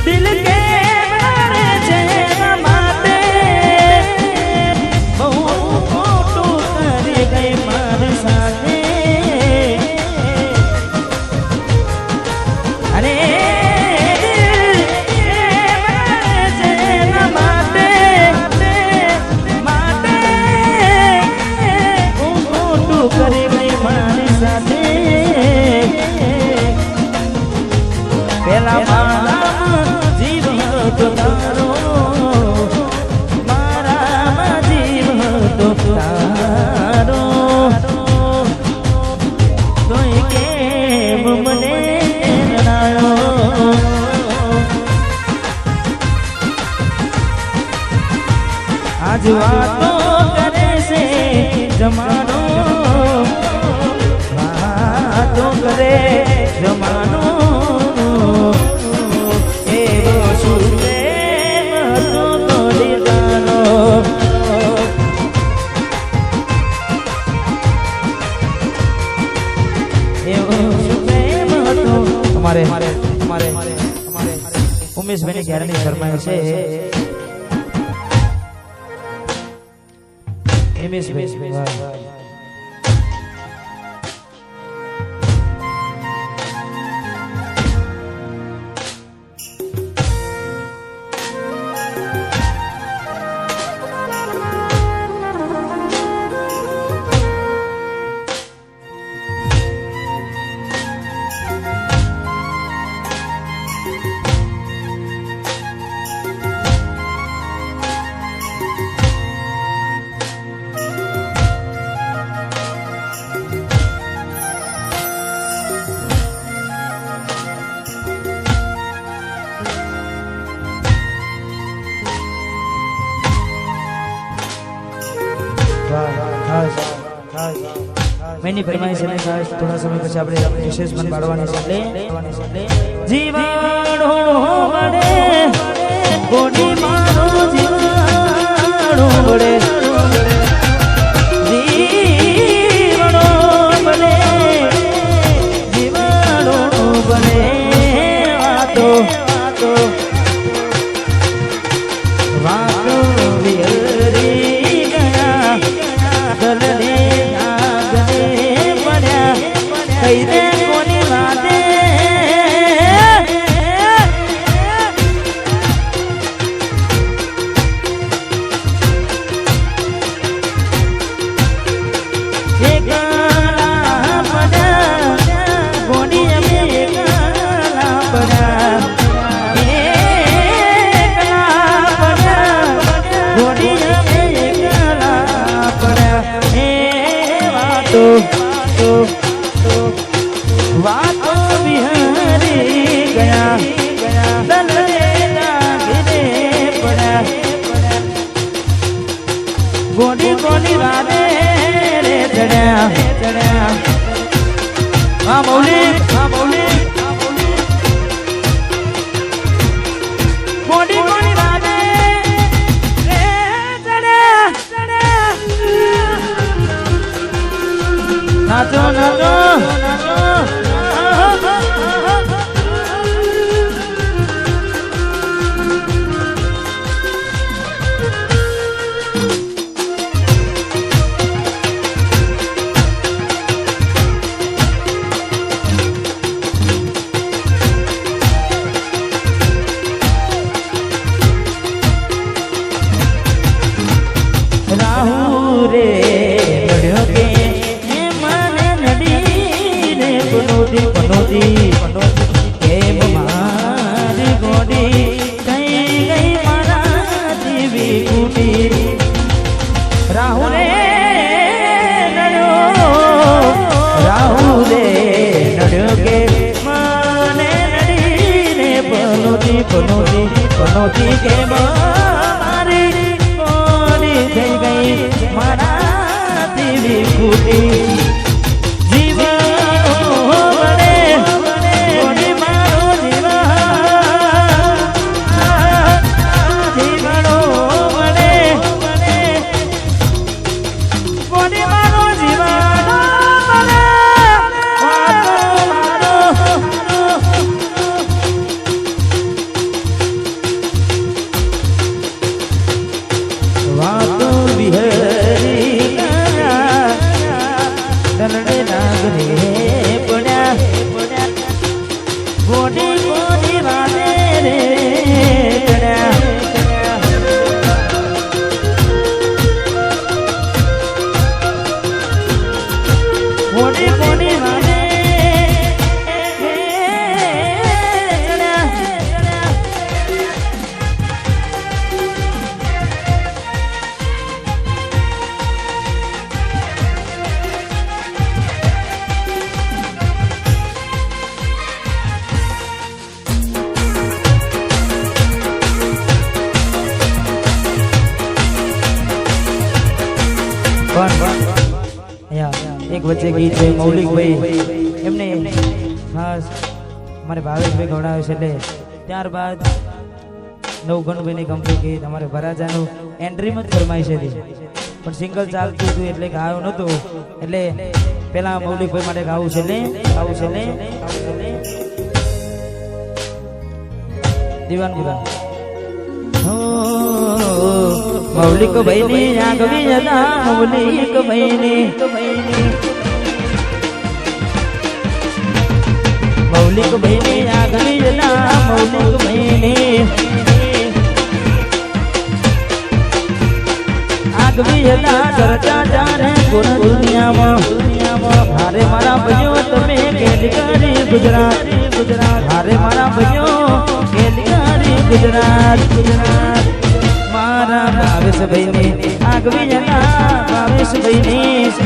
દિલ કે મારે છે માટે બહુ ખોટું કરી ગઈ મારી સાથે અરે કરી ગઈ મારી સાથે પેલા મારા જીવ હતો તારો મારા જીવ હતો તારો તોય કેમ મને રડાયો આજ વાતો કરે છે જમાનો વાતો કરે જમાનો એવો શું પ્રેમ હતો તોડી જાનો એવો શું પ્રેમ હતો અમારે ઉમેશભાઈની ઘેરની ફરમાઈશ છે ઉમેશભાઈ मैंने फरमाइश है खास थोड़ा समय પછી આપણે વિશેષ મન પાડવાની છે એટલે જીવાણો વડે ગોડી મારો જીવાણો વડે જીવાણો વડે જીવાણો વડે વાતો વાતો વિહરી ગયા ગલને કઈ રે કોની વાતે એકલા પડ્યા કોની અમે એકલા પડ્યા કોની અમે એકલા પડ્યા એ વાતો વાતો વિહરી ગયા દલને લાગીને પડ્યા ગોડી કોની વાદે રે ચડ્યા હા મૌલી ગોડી કોની વાદે રે ચડ્યા નાચો રાહુ રે પડ્યો કે મને નડીને પનોતી કેમ મારી ગોડી થઈ ગઈ મારા જીવી કુટી રાહુ રે નડ્યો કે મને નડીને પનોતી કેમ મારી ગોડી થઈ ગઈ મારા જીવી કુટી વચ્ચે ગીત છે મૌલિકભાઈ એમને ખાસ મારે ભાવેશભાઈ ગવડાવે છે એટલે ત્યારબાદ નવગણભાઈની કંપની ગીત અમારે વરાજાનું એન્ટ્રીમાં જ ફરમાઈ છે પણ સિંગલ ચાલતું હતું એટલે ગાયો નહોતું એટલે પેલા મૌલિકભાઈ માટે ગાવું છે ને દીવાન ગુલામ મૌલિક ભાઈની આગવી હતા મૌલિક ભાઈની મૌલિક ભાઈની આગવી હતા મૌલિક ભાઈની આગવી હતા ચર્ચા જાણે દુનિયામાં હારે મારા ભાઈઓ તમે કેદગારી ગુજરાત હારે મારા ભાઈઓ કેદગારી ગુજરાત મારા ભાવેશભાઈ ને આગવી જના ભાવેશભાઈ ને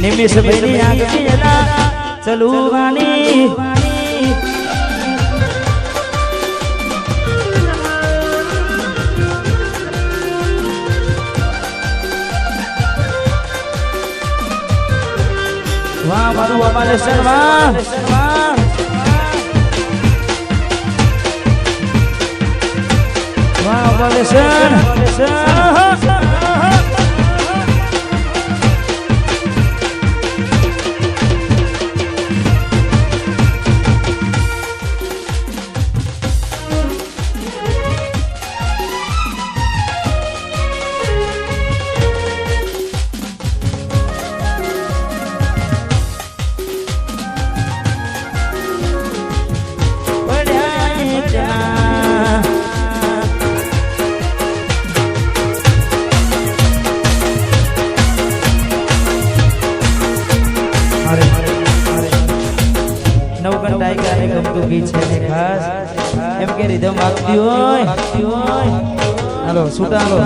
નિમેશભાઈ ની આગવી જના ચલુવાની વાહ મારું અમારે શર્મા વાહ અમારે સર ગમતું ગીત છે ને ખાસ એમ કે રીધમ આપતી હોય હાલો સુટાલો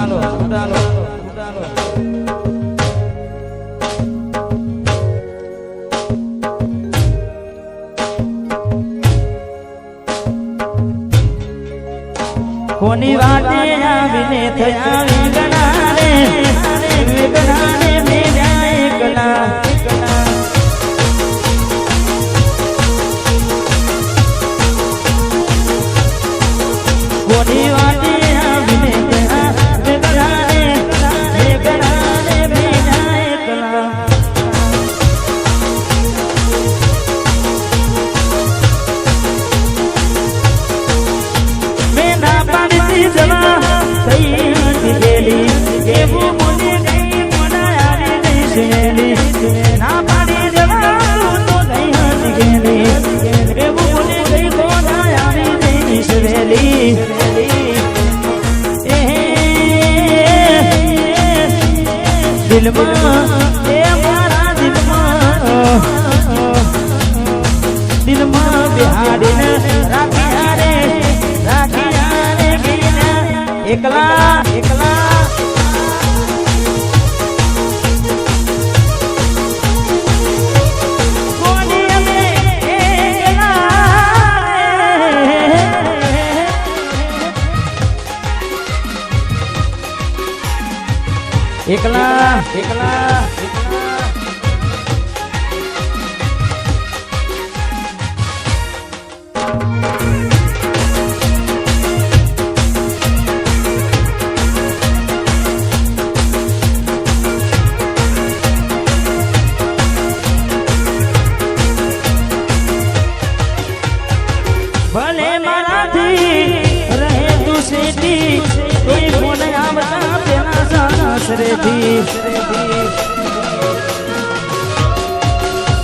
કોની વાતે આવીને થયા વિગણાને મેરા એકલા કોની વાતે આવીને થયા વિગણાને મેરા એકલા મેના પાણી જવા થઈ દીધેલી એવું મને ગઈ મોડાયા નહીં સુનેલી ના પાડી જવા તો ગઈ દીધેલી એવું મને ગઈ મોડાયા નહીં સુનેલી દિલમાં એ મારા દિલમાં બિહાડીને રાખ્યા રે એકલા કોની અમે એકલા ભલે મારાથી રહે તું સેટી કોઈ ફોન આવતા તેના સાસરેથી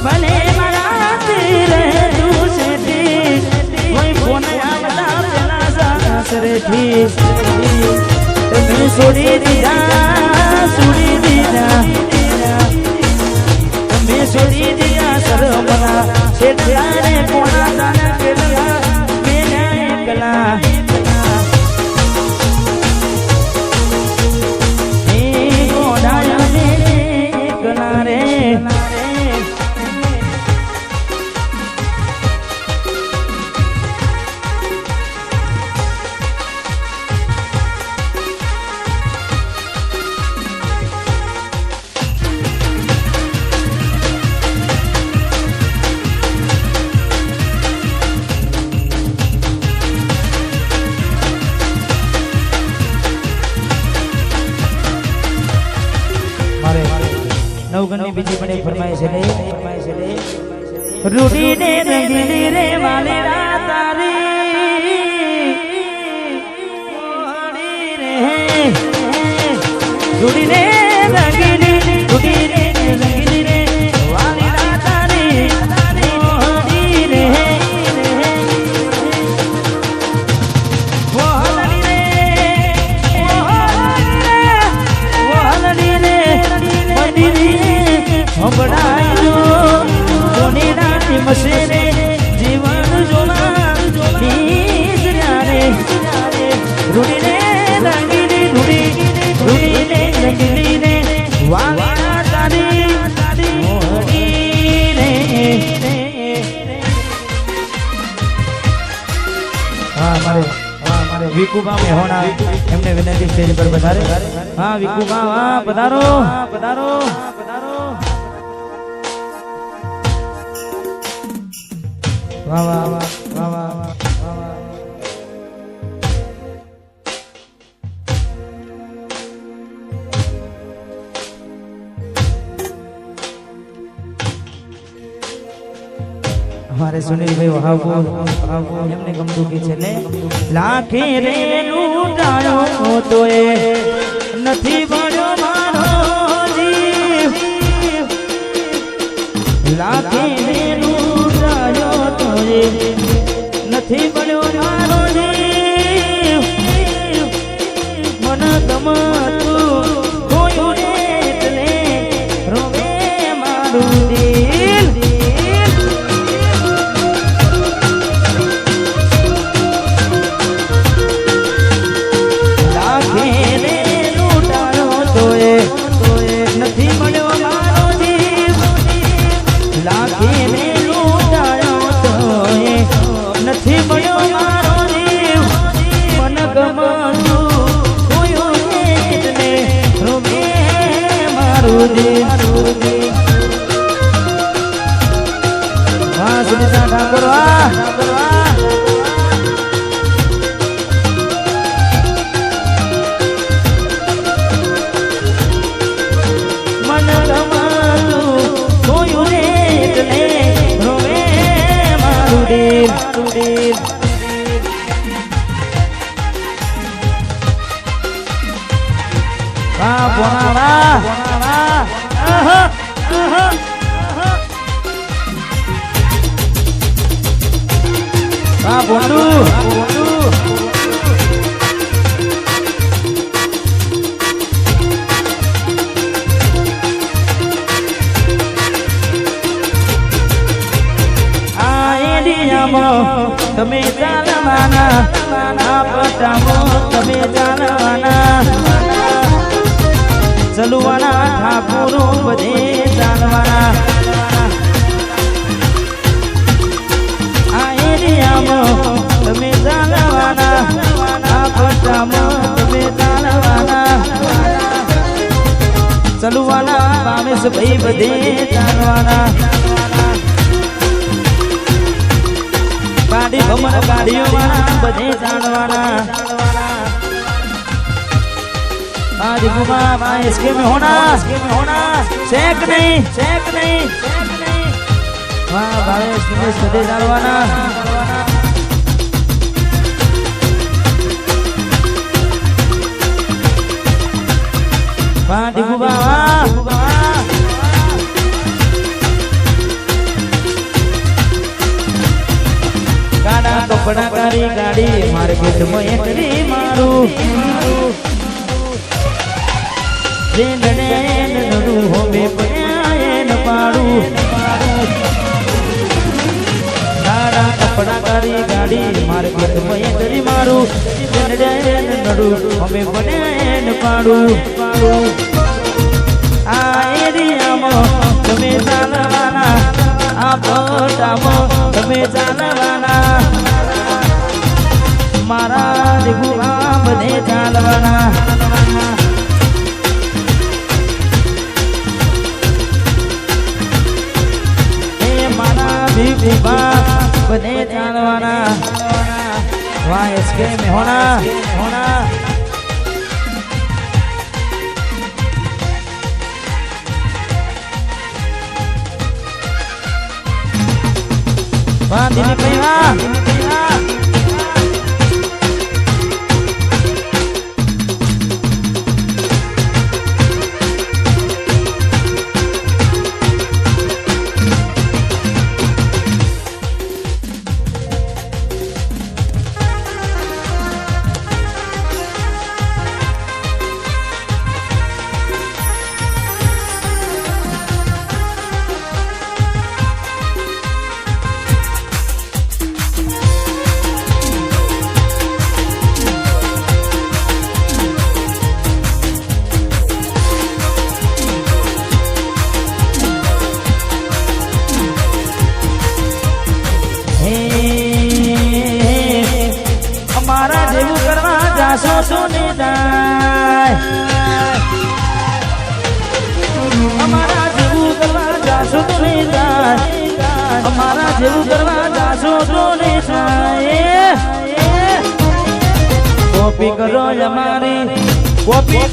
ભલે મારાથી રહે તું સેટી કોઈ ફોન આવતા તેના સાસરેથી તમે છોડી દીધા તમે છોડી દીધા સરમના શેઠાને કોના દાના કેલા મેના એકલા નવગણની બીજી પણ એક ફરમાઈશ છે રૂડી ને રંગીલી રે વાલેડા તારી રૂડી ને રંગીલી રૂડી ને રંગીલી રે વાલેડા તારી મોહડી રે મસેરે જીવન જોના બીજરા રે રૂડી ને રંગીલી રૂડી ને રંગીલી રે વાલા તારી મોહડી રે મારે વિકુબા મેહોણા એમને વિનંતી સ્ટેજ પર પધારે હા વિકુબા હા પધારો પધારો પધારો વાહ વાહ વાહ વાહ વાહ हमारे सुनील भाई वहाबो एमने गमતું કે છે ને લાખે રે લૂટાયો તો એ નથી બળ્યો મારો જીવ લાખે રે લૂટાયો તો એ નથી બળ્યો મારો જીવ મન ગમતું કોયું રે એટલે રોવે મારું દિલ નથી મળ્યો મારો જીવ લાખીને લૂંટાયો તો નથી મળ્યો મારો જીવ મન ગમતું કોયું એટલે રોવે મારું દિલ હા સુનિતા ઠાકોર તમે ચાલવાના આ પટામાં તમે ચાલવાના ચલવાના ઠાકોરો બધે ચાલવાના આ એરિયામાં તમે ચાલવાના આ પટામાં તમે ચાલવાના ચલવાના ભાવેશ ભાઈ બધે ચાલવાના गाड़ी भमर गाड़ियों वाला बधे जानवाना आज गुमा मां इसके में होना शेक नहीं वाह भाई इसके बधे जानवाना वाह गुमा गाड़ा कपड़ा कारी गाड़ी मार्केट में एंट्री मारू नडू होमे पयान पाड़ू गाड़ा कपड़ा कारी गाड़ी मार्केट में एंट्री मारू नडू होमे पयान पाड़ू आ एरिया में तुम्हें चालवाना आ पोटाમાં તમે ચાલવાના મારા દેખુઆ બધે ચાલવાના એ મારા દેખુઆ બધે ચાલવાના વાહ इसके में होना વાહ દિલીપભાઈ વાહ અમારા જેવું કરવા જાશો તો ને કોપી કરો અમારી કોપી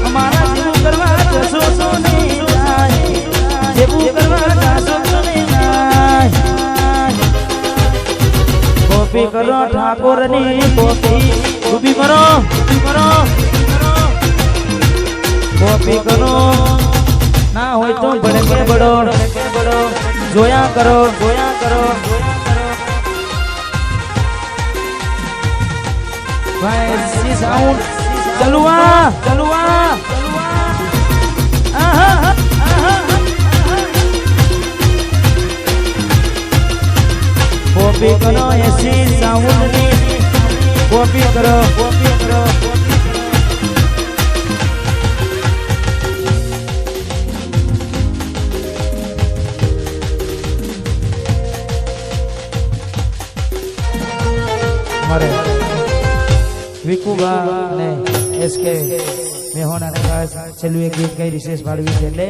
અમારા જેવું કરવા જાશો તો ને જેવું કરવા જાશો તો ને કોપી કરો ઠાકોરની કોપી ઉભી કરો કોપી કરો ના હોય તો ભડકે બડો જોયા કરો ભાઈ સી સાઉન્ડ ચલુઆ કોપી કરો એસી સાઉન્ડ ની કોપી કરો વિકુબા અને એસકે મેહોના ખાસ છેલ્લું એક ગીત કઈ વિશેષ પાડવી છે એટલે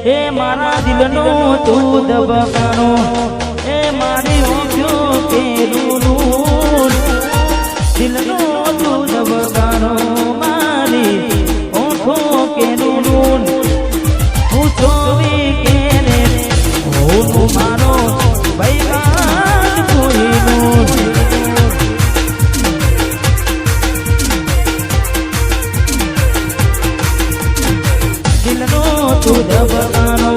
હે મારા દિલનો તું દબકાનો હે મારી ઓછો કેરું દિલનો તું દબકાનો મારી ઓઠો કેરું હું ચોવી કેને હું મારો ભૈવાન કોઈનું દિલનો તું દબકાનો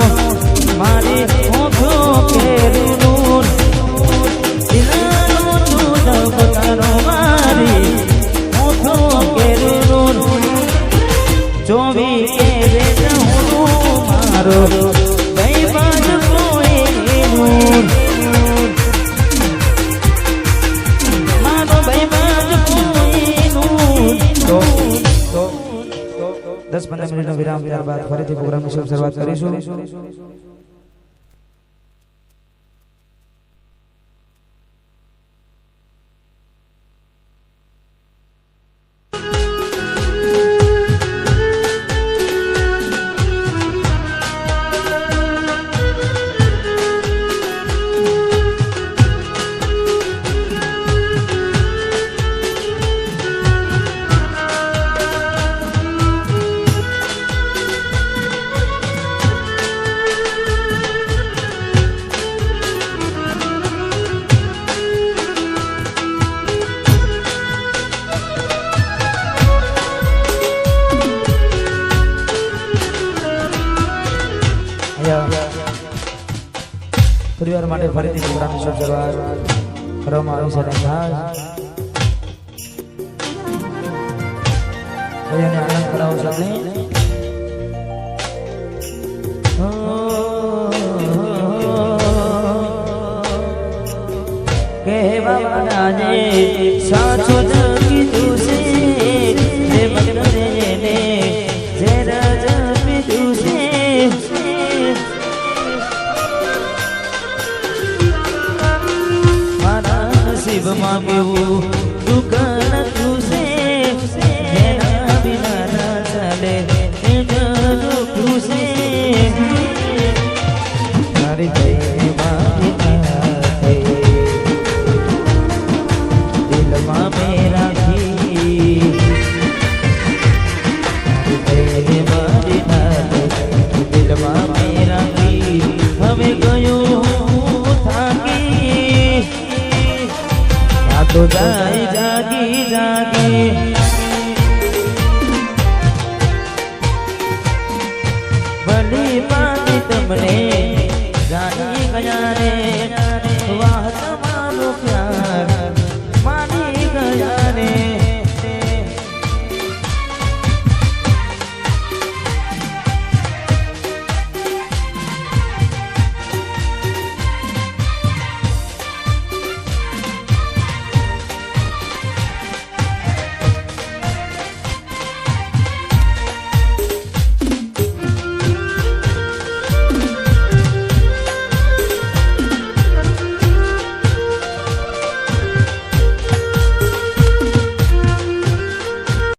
મારી ઓઠો કેરું દિલનો તું દબકાનો મારી ઓઠો કેરું ચોવી કેરે હું મારો ભૈવાન કોઈનું મારો ભૈવાન કોઈનું 10-15 મિનિટનો વિરામ ત્યારબાદ ફરીથી પ્રોગ્રામની શરૂઆત કરીશું. પરિવાર માટે ફરીથી પ્રોગ્રામની શરૂઆત કરવામાં આવી છે. બધાને આનંદ કરાવો છો આપણે. કહેવાના જે સાચું કીધું છે જે મને જે રાજ પીધું છે નસીબમાં કેવું દુકાન તું છે જેના વિના ના ચાલે એ તું છે તારી જઈ મારી તું જા